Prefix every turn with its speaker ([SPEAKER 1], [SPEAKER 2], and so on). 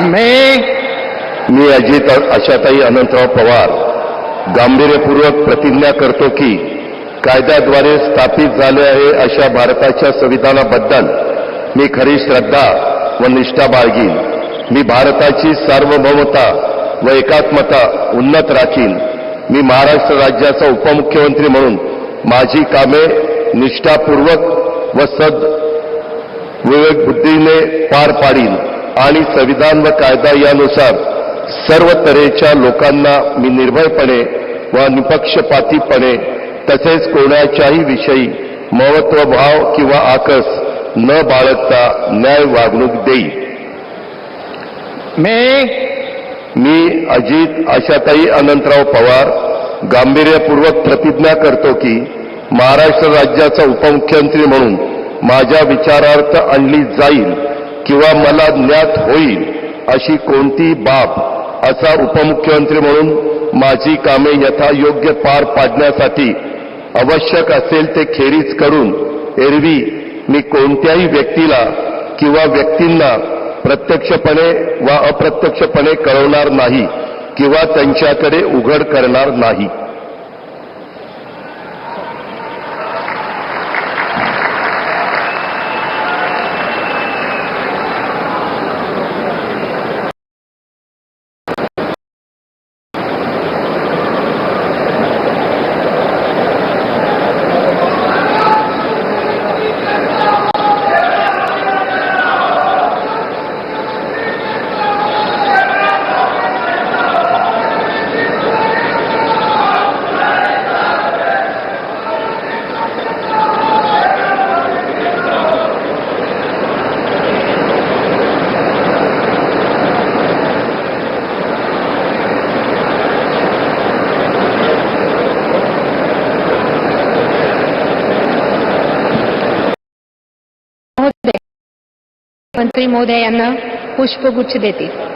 [SPEAKER 1] मी अजित आशाताई अनंतराव पवार गांभीर्यपूर्वक प्रतिज्ञा करतो की कायद्याद्वारे स्थापित झाले आहे अशा भारताच्या संविधानाबद्दल मी खरी श्रद्धा व निष्ठा बाळगीन. मी भारताची सार्वभौमता व एकात्मता उन्नत राखीन. मी महाराष्ट्र राज्याचा उपमुख्यमंत्री म्हणून माझी कामे निष्ठापूर्वक व विवेकबुद्धीने पार पाडीन आणि संविधान व कायदा यानुसार सर्व तऱ्हेच्या लोकांना मी निर्भयपणे व निपक्षपातीपणे तसेच कोणाच्याही विषयी महत्त्वभाव किंवा आकस न बाळगता न्याय वागणूक देईन. मी अजित आशाताई अनंतराव पवार गांभीर्यपूर्वक प्रतिज्ञा करतो की महाराष्ट्र राज्याचा उपमुख्यमंत्री म्हणून माझ्या विचारार्थ आणली जाईल किंवा मला ज्ञात होईल अशी कोणती बाब असा उपमुख्यमंत्री म्हणून माझी कामे यथायोग्य पार पाडण्यासाठी आवश्यक असेल ते खेरीज करून एरवी मी कोणत्याही व्यक्तीला किंवा व्यक्तींना प्रत्यक्षपणे वा अप्रत्यक्षपणे कळवणार नाही किंवा त्यांच्याकडे उघड करणार नाही.
[SPEAKER 2] मंत्री महोदय यांना पुष्पगुच्छ देतील.